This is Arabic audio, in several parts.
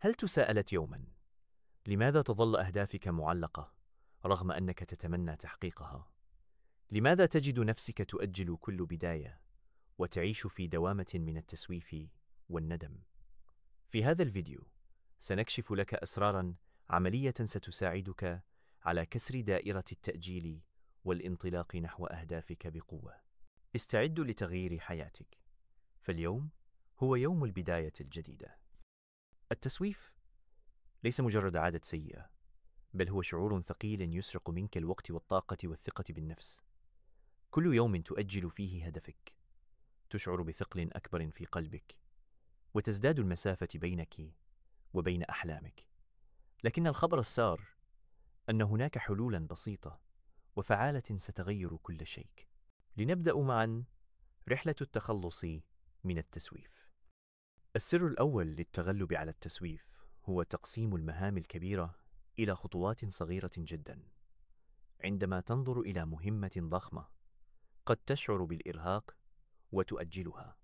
هل تساءلت يوما لماذا تظل أهدافك معلقة رغم أنك تتمنى تحقيقها؟ لماذا تجد نفسك تؤجل كل بداية وتعيش في دوامة من التسويف والندم؟ في هذا الفيديو سنكشف لك أسراراً عملية ستساعدك على كسر دائرة التأجيل والانطلاق نحو أهدافك بقوة. استعد لتغيير حياتك، فاليوم هو يوم البداية الجديدة. التسويف ليس مجرد عادة سيئة، بل هو شعور ثقيل يسرق منك الوقت والطاقة والثقة بالنفس. كل يوم تؤجل فيه هدفك تشعر بثقل أكبر في قلبك، وتزداد المسافة بينك وبين أحلامك. لكن الخبر السار أن هناك حلولا بسيطة وفعالة ستغير كل شيء. لنبدأ معا رحلة التخلص من التسويف. السر الأول للتغلب على التسويف هو تقسيم المهام الكبيرة إلى خطوات صغيرة جدا. عندما تنظر إلى مهمة ضخمة قد تشعر بالإرهاق وتؤجلها،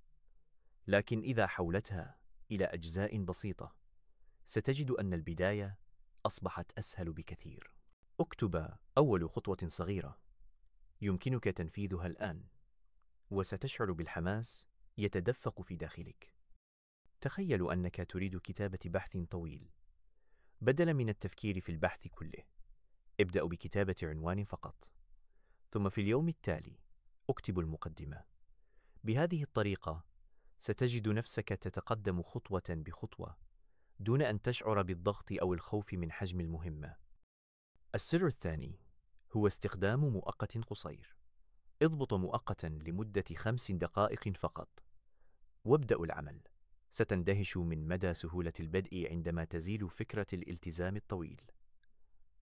لكن إذا حولتها إلى أجزاء بسيطة ستجد أن البداية أصبحت أسهل بكثير. اكتب أول خطوة صغيرة يمكنك تنفيذها الآن، وستشعر بالحماس يتدفق في داخلك. تخيل أنك تريد كتابة بحث طويل. بدلا من التفكير في البحث كله، ابدأ بكتابة عنوان فقط، ثم في اليوم التالي اكتب المقدمة. بهذه الطريقة ستجد نفسك تتقدم خطوة بخطوة دون أن تشعر بالضغط أو الخوف من حجم المهمة. السر الثاني هو استخدام مؤقت قصير. اضبط مؤقتا لمدة 5 دقائق فقط وابدأ العمل. ستندهش من مدى سهولة البدء عندما تزيل فكرة الالتزام الطويل.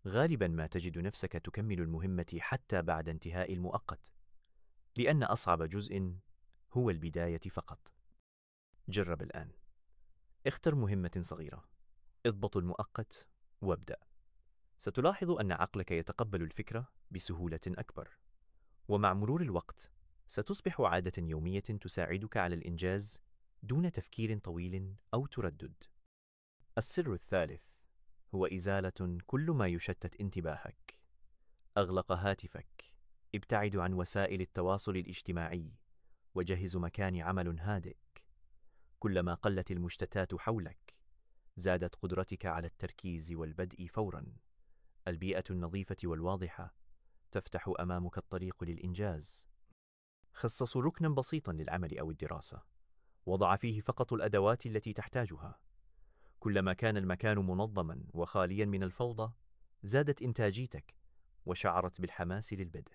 غالبا ما تجد نفسك تكمل المهمة حتى بعد انتهاء المؤقت، لأن أصعب جزء هو البداية فقط. جرب الآن. اختر مهمة صغيرة، اضبط المؤقت وابدأ. ستلاحظ أن عقلك يتقبل الفكرة بسهولة أكبر، ومع مرور الوقت ستصبح عادة يومية تساعدك على الإنجاز دون تفكير طويل أو تردد. السر الثالث هو إزالة كل ما يشتت انتباهك. أغلق هاتفك، ابتعد عن وسائل التواصل الاجتماعي، وجهز مكان عمل هادئ. كلما قلت المشتتات حولك زادت قدرتك على التركيز والبدء فورا. البيئة النظيفة والواضحة تفتح أمامك الطريق للإنجاز. خصص ركنا بسيطا للعمل أو الدراسة، وضع فيه فقط الأدوات التي تحتاجها. كلما كان المكان منظما وخاليا من الفوضى زادت إنتاجيتك وشعرت بالحماس للبدء.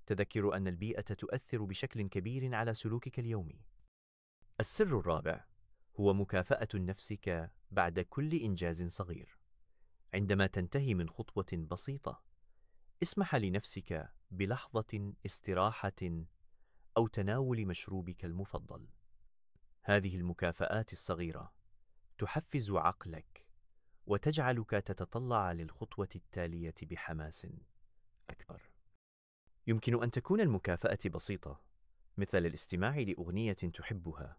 تذكر أن البيئة تؤثر بشكل كبير على سلوكك اليومي. السر الرابع هو مكافأة نفسك بعد كل إنجاز صغير. عندما تنتهي من خطوة بسيطة اسمح لنفسك بلحظة استراحة أو تناول مشروبك المفضل. هذه المكافآت الصغيرة تحفز عقلك وتجعلك تتطلع للخطوة التالية بحماس أكبر. يمكن أن تكون المكافأة بسيطة، مثل الاستماع لأغنية تحبها،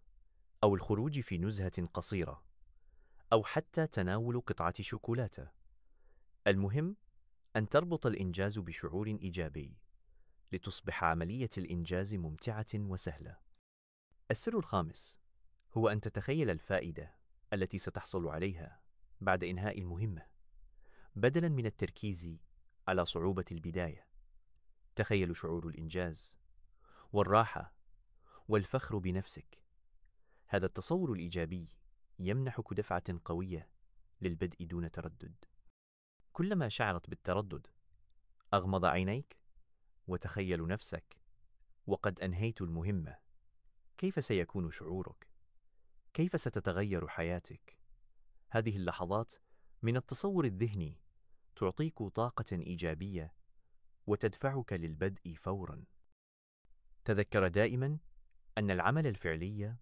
أو الخروج في نزهة قصيرة، أو حتى تناول قطعة شوكولاتة. المهم أن تربط الإنجاز بشعور إيجابي لتصبح عملية الإنجاز ممتعة وسهلة. السر الخامس هو أن تتخيل الفائدة التي ستحصل عليها بعد إنهاء المهمة. بدلاً من التركيز على صعوبة البداية، تخيل شعور الإنجاز والراحة والفخر بنفسك. هذا التصور الإيجابي يمنحك دفعة قوية للبدء دون تردد. كلما شعرت بالتردد أغمض عينيك وتخيل نفسك وقد أنهيت المهمة. كيف سيكون شعورك؟ كيف ستتغير حياتك؟ هذه اللحظات من التصور الذهني تعطيك طاقة إيجابية وتدفعك للبدء فورا. تذكر دائما أن العمل الفعلي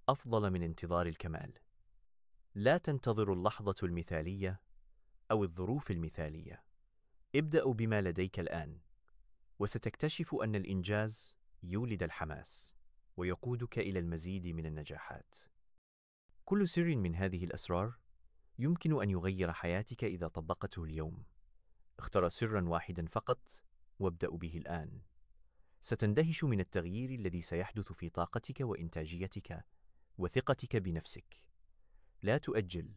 أفضل من انتظار الكمال. لا تنتظر اللحظة المثالية أو الظروف المثالية. ابدأ بما لديك الآن، وستكتشف أن الإنجاز يولد الحماس ويقودك إلى المزيد من النجاحات. كل سر من هذه الأسرار يمكن أن يغير حياتك إذا طبقته اليوم. اختر سرًا واحدًا فقط وابدأ به الآن. ستندهش من التغيير الذي سيحدث في طاقتك وإنتاجيتك وثقتك بنفسك. لا تؤجل،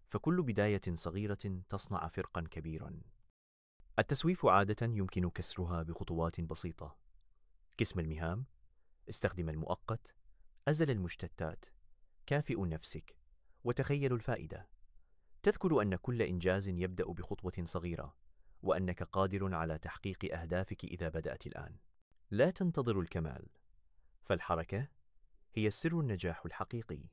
فكل بداية صغيرة تصنع فرقًا كبيرًا. التسويف عادة يمكن كسرها بخطوات بسيطة. قسم المهام، استخدم المؤقت، أزل المشتتات، كافئ نفسك، وتخيل الفائدة. تذكر أن كل إنجاز يبدأ بخطوة صغيرة، وأنك قادر على تحقيق أهدافك إذا بدأت الآن. لا تنتظر الكمال، فالحركة هي سر النجاح الحقيقي.